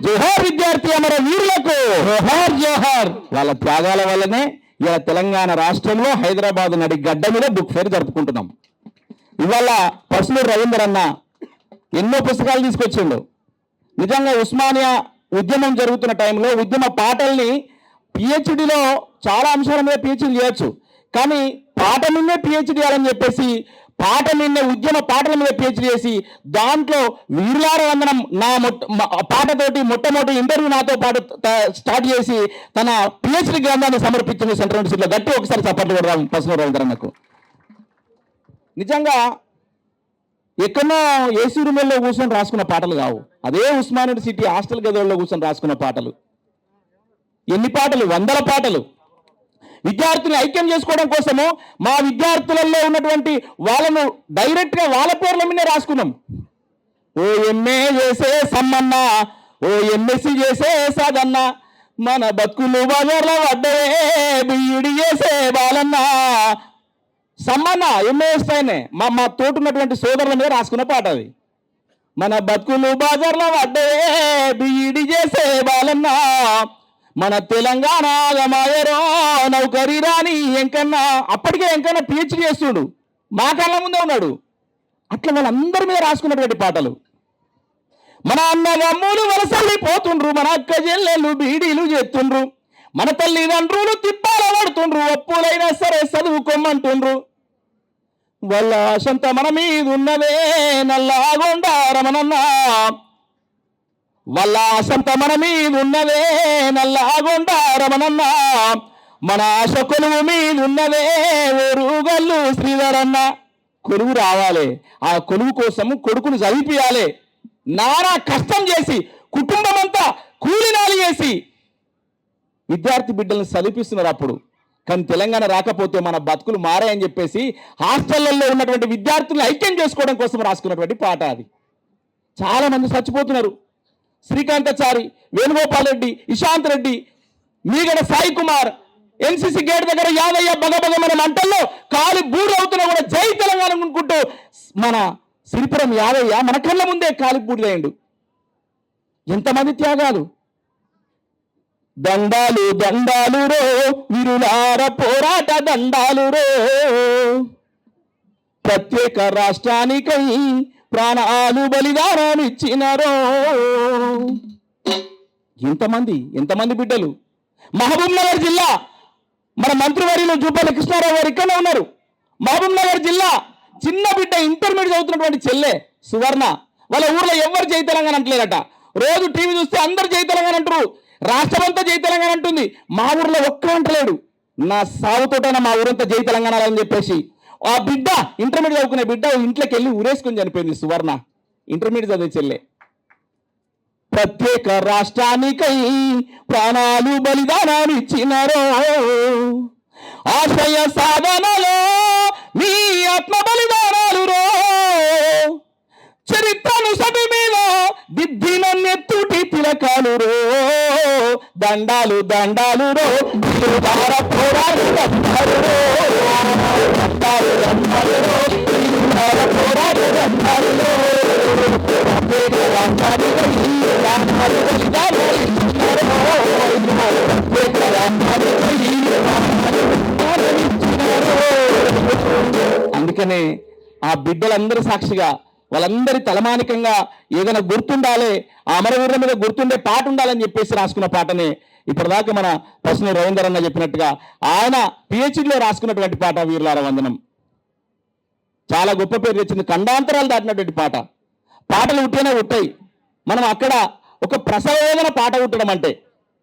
జోహార్ విద్యార్థి అమర వీరులకు జోహార్ జోహార్. వాళ్ళ త్యాగాల వల్లనే ఇలా తెలంగాణ రాష్ట్రంలో హైదరాబాద్ నడి గడ్డ మీద బుక్ ఫేర్ జరుపుకుంటున్నాం. ఇవాళ పసులూరు రవీందర్ అన్న ఎన్నో పుస్తకాలు తీసుకొచ్చిండు. నిజంగా ఉస్మానియా ఉద్యమం జరుగుతున్న టైంలో ఉద్యమ పాటల్ని పిహెచ్డిలో చాలా అంశాల మీద పిహెచ్డి చేయొచ్చు, కానీ పాట మీదే పిహెచ్డి చేయాలని చెప్పేసి పాట మీదే ఉద్యమ పాటల మీద పిహెచ్డి చేసి దాంట్లో వీరులార వందనం నా పాటతోటి మొట్టమొదటి ఇంటర్వ్యూ నాతో పాటు స్టార్ట్ చేసి తన పిహెచ్డి గ్రంథాన్ని సమర్పించింది సెంట్రల్ యూనివర్సిటీలో. గట్టి ఒకసారి సపోర్ట్ కొడదాం పసులూరు రవీందర్ అన్నకు. నిజంగా ఎక్కడో ఏసీ రూముల్లో కూర్చొని రాసుకున్న పాటలు కావు, అదే ఉస్మాన్ యూనివర్సిటీ హాస్టల్ గదుల్లో కూర్చొని రాసుకున్న పాటలు. ఎన్ని పాటలు, వందల పాటలు. విద్యార్థులను ఐక్యం చేసుకోవడం కోసము మా విద్యార్థులలో ఉన్నటువంటి వాళ్ళను డైరెక్ట్గా వాళ్ళ పేర్ల మీదే రాసుకున్నాం. ఓ ఎంఏ చేసే సమ్మన్న, ఓ ఎంఎస్సి చేసే సాదన్న, మన బతుకులు బజార్ల పడ్డే బిఈడి చేసే బాలన్న. సమ్మన్న ఎంఏ స్థాయినే మా తోటున్నటువంటి సోదరుల మీద రాసుకున్న పాట అది. మన బతుకులు బాజార్ల పడ్డే బిఈడి చేసే బాలన్న, మన తెలంగాణ మాయరో నౌకరీ రాని ఎంకన్నా. అప్పటికే ఎంకన్నా పిహెచ్డి చేస్తుడు, మా కళ్ళ ముందే ఉన్నాడు. అట్లా వాళ్ళందరి మీద రాసుకున్నటువంటి పాటలు. మన అన్నదమ్ములు వలసల్లిపోతుండ్రు, మన అక్క చెల్లెళ్ళు బీడీలు చేస్తుండ్రు, మన తల్లిదండ్రులు తిప్పాల పడుతుండ్రు, అప్పులైనా సరే చదువుకోమంటుండ్రు. వాళ్ళ ఆశంత మన మీద ఉన్నదే నల్లాగొండ రమణన్నా, వాళ్ళ ఆశంత మన మీద ఉన్నదే నల్లాగొండ రమణన్నా, మన ఆశ కొలువు మీద ఉన్నదే ఓరుగల్లు శ్రీధరన్న. కొలువు రావాలి, ఆ కొలువు కోసం కొడుకును చదివిపియాలి. నానా కష్టం చేసి కుటుంబం అంతా కూలినాలు చేసి విద్యార్థి బిడ్డలను చదివిస్తున్నారు అప్పుడు. కానీ తెలంగాణ రాకపోతే మన బతుకులు మారాయని చెప్పేసి హాస్టళ్లలో ఉన్నటువంటి విద్యార్థులను ఐక్యం చేసుకోవడం కోసం రాసుకున్నటువంటి పాట అది. చాలా మంది చచ్చిపోతున్నారు. శ్రీకాంతాచారి, వేణుగోపాల్ రెడ్డి, ఇశాంత్ రెడ్డి, మీగడ సాయి కుమార్ ఎన్సీసీ గేట్ దగ్గర యాదయ్య బగబగమైన మంటల్లో కాలి బూరవుతున్నా కూడా జై తెలంగాణ అనుకుంటూ మన సిరిపురం యాదయ్య మన కళ్ళ ముందే కాలి బూడిదయ్యండు. ఎంతమంది త్యాగాలు. దండాలు దండాలు రో వీరులార పోరాట దండాలు రో, ప్రత్యేక రాష్ట్రానికై ప్రాణాలు బలిదానం ఇచ్చినారో. ఎంతమంది బిడ్డలు. మహబూబ్ నగర్ జిల్లా మన మంత్రివర్యులు జూపల్లి కృష్ణారావు గారు ఇక్కడనే ఉన్నారు. మహబూబ్ నగర్ జిల్లా చిన్న బిడ్డ ఇంటర్మీడియట్ చదువుతున్నటువంటి చెల్లె సువర్ణ, వాళ్ళ ఊర్లో ఎవరు జై తెలంగాణ అంటలేదట. రోజు టీవీ చూస్తే అందరు జై తెలంగాణ అంటారు, రాష్ట్రమంతా జై తెలంగాణ అంటుంది. మా ఊర్లో ఒక్క అంటలేడు. నా సాగుతోటైనా మా ఊరంతా జై తెలంగాణ అని చెప్పేసి ఆ బిడ్డ ఇంటర్మీడియట్ చదువుకునే బిడ్డ ఇంట్లోకి వెళ్ళి ఊరేసుకొని చనిపోయింది సువర్ణ, ఇంటర్మీడియట్ చదివే చెల్లె. ప్రత్యేక రాష్ట్రానికై ప్రాణాలు బలిదానాలు ఇచ్చినారో, ఆశయ సాధనలో మీ ఆత్మ బలిదానాలు రో, చరిత్రను సభ మీద దిద్దిన నెత్తుటి తిలకాలు రో. దండాలు దండాలు రో పోరాడు దండాలు రో, దండాలు దండాలు రో పోరాడు దండాలు రో. అందుకనే ఆ బిడ్డలందరి సాక్షిగా వాళ్ళందరి తలమానికంగా ఏదైనా గుర్తుండాలి, ఆ అమరవీరుల మీద గుర్తుండే పాట ఉండాలని చెప్పేసి రాసుకున్న పాటనే ఇప్పటిదాకా మన పసులూరు రవీందర్ అన్న చెప్పినట్టుగా ఆయన పిహెచ్డిలో రాసుకున్నటువంటి పాట వీరులార వందనం. చాలా గొప్ప పేరు తెచ్చింది, ఖండాంతరాలు దాటినటువంటి పాట. పాటలు ఉట్టేనే ఉంటాయి. మనం అక్కడ ఒక ప్రసవ వేదన పాట ఉట్టడం అంటే,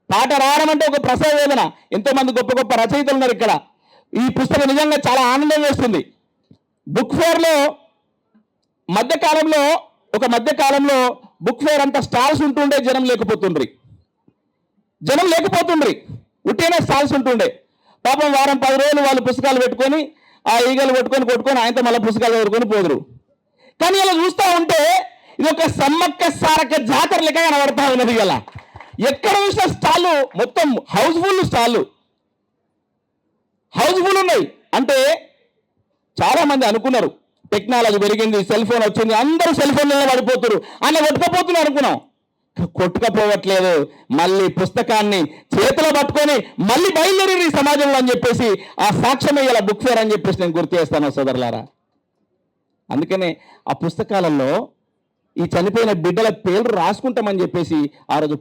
పాట రావడం అంటే ఒక ప్రసవ వేదన. ఎంతోమంది గొప్ప గొప్ప రచయితలు ఉన్నారు ఇక్కడ. ఈ పుస్తకం నిజంగా చాలా ఆనందం వేస్తుంది. బుక్ ఫేర్లో మధ్యకాలంలో బుక్ ఫేర్ అంతా స్టాల్స్ ఉంటుండే, జనం లేకపోతుండ్రి. ఉట్టేనే స్టాల్స్ ఉంటుండే. పాపం వారం 10 రోజులు వాళ్ళు పుస్తకాలు పెట్టుకొని ఆ ఈగలు కొట్టుకొని ఆయనతో మళ్ళీ పుస్తకాలు కొట్టుకొని పోదురు. కానీ ఇలా చూస్తూ ఉంటే ఇది ఒక సమ్మక్క సారక్క జాతర లెక్క కనబడతా ఉన్నది. ఇలా ఎక్కడ చూసిన స్టాళ్ళు మొత్తం హౌస్ఫుల్ ఉన్నాయి. అంటే చాలా మంది అనుకున్నారు టెక్నాలజీ పెరిగింది, సెల్ ఫోన్ వచ్చింది, అందరూ సెల్ ఫోన్లలో పడిపోతున్నారు, అన్న కొట్టుకపోతున్నారు అనుకున్నాం. కొట్టుకపోవట్లేదు, మళ్ళీ పుస్తకాన్ని చేతిలో పట్టుకొని మళ్ళీ బయలుదేరి సమాజంలో అని చెప్పేసి ఆ సాక్ష్యమే ఇలా బుక్ ఫేర్ అని చెప్పేసి నేను గుర్తు చేస్తాను సోదరులారా. అందుకనే ఆ పుస్తకాలలో ఈ చనిపోయిన బిడ్డల పేర్లు రాసుకుంటామని చెప్పేసి ఆ రోజు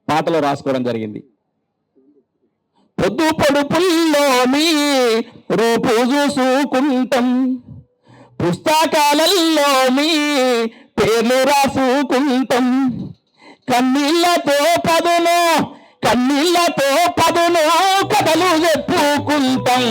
పాటలో రాసుకోవడం జరిగింది. పొద్దు పొడుపుల్లో మీ రూపు చూసుకుంటాం, పుస్తకాలలో మీ పేర్లు రాసుకుంటాం, కన్నీళ్లతో పదును కథలు చెప్పుకుంటాం,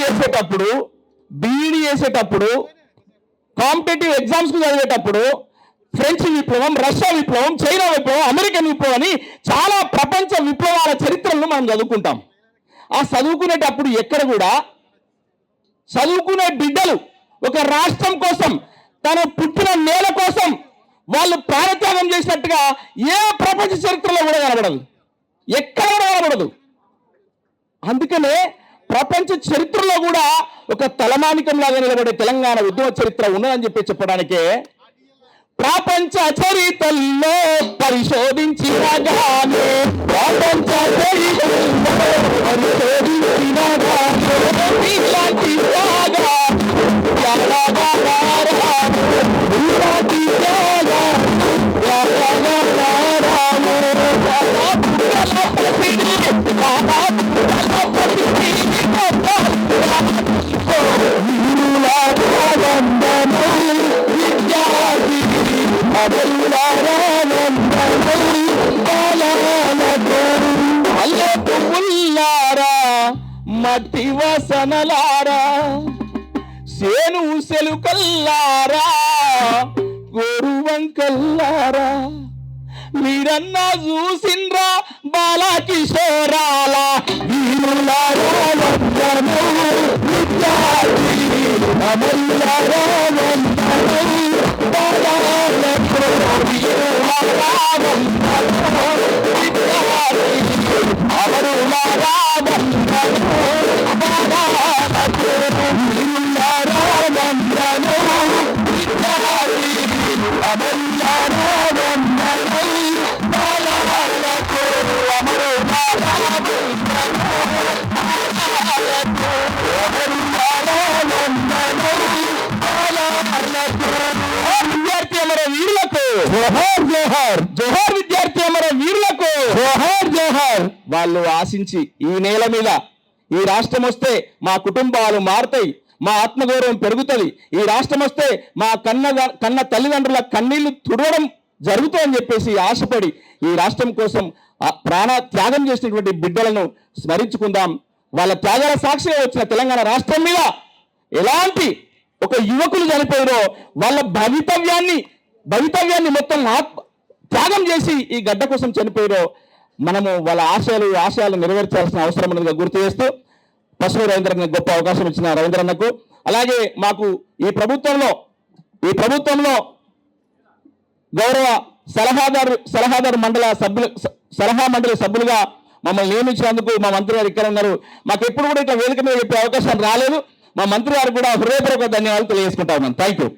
చేసేటప్పుడు, బీఈడీ చేసేటప్పుడు, కాంపిటేటివ్ ఎగ్జామ్స్ కు చదివేటప్పుడు ఫ్రెంచ్ విప్లవం, రష్యా విప్లవం, చైనా విప్లవం, అమెరికన్ విప్లవం అని చాలా ప్రపంచ విప్లవాల చరిత్రలను మనం చదువుకుంటాం. ఆ చదువుకునేటప్పుడు ఎక్కడ కూడా చదువుకునే బిడ్డలు ఒక రాష్ట్రం కోసం, తన పుట్టిన నేల కోసం వాళ్ళు ప్రాణత్యాగం చేసినట్టుగా ఏ ప్రపంచ చరిత్రలో కూడా కనబడదు, ఎక్కడ కూడా కనబడదు. అందుకనే ప్రపంచ చరిత్రలో కూడా ఒక తలమానికంలాగా నిలబడే తెలంగాణ ఉద్యమ చరిత్ర ఉన్నదని చెప్పడానికే ప్రపంచ చరిత్రలో పరిశోధించిన గానే, ప్రపంచ చరిత్రలో పరిశోధించిన గానే ఇలాంటి సాగా మట్టి వసనలారా, సేను సెలుకల్లారా, గోరువంకల్లారా, మీరన్నా చూసిండ్రా బాలకిషోరాల జోహార్ జోహార్ విద్యార్థి అమర వీరులకు జోహార్ జోహార్. వాళ్ళు ఆశించి ఈ నేల మీద ఈ రాష్ట్రం వస్తే మా కుటుంబాలు మారుతాయి, మా ఆత్మగౌరవం పెరుగుతుంది, ఈ రాష్ట్రం వస్తే మా కన్న తల్లిదండ్రుల కన్నీళ్లు తుడవడం జరుగుతుందని చెప్పేసి ఆశపడి ఈ రాష్ట్రం కోసం ప్రాణ త్యాగం చేసినటువంటి బిడ్డలను స్మరించుకుందాం. వాళ్ళ త్యాగాల సాక్షిగా వచ్చిన తెలంగాణ రాష్ట్రం మీద ఎలాంటి ఒక యువకులు చనిపోయారో వాళ్ళ భవితవ్యాన్ని మొత్తం త్యాగం చేసి ఈ గడ్డ కోసం చనిపోయారో మనము వాళ్ళ ఆశయాలు నెరవేర్చాల్సిన అవసరం ఉన్నదిగా గుర్తు చేస్తూ పశువు రవీంద్రన్న గొప్ప అవకాశం ఇచ్చిన రవీంద్రన్నకు, అలాగే మాకు ఈ ప్రభుత్వంలో ఈ ప్రభుత్వంలో గౌరవ సలహాదారు మండల సభ్యులు సలహా మండలి సభ్యులుగా మమ్మల్ని నియమించినందుకు మా మంత్రి గారు ఇక్కడ ఉన్నారు. మాకు ఎప్పుడు కూడా ఇట్లా వేదిక మీద చెప్పే అవకాశం రాలేదు. మా మంత్రి గారికి కూడా హృదయపూర్వక ధన్యవాదాలు తెలియజేసుకుంటా ఉన్నాను. Thank you.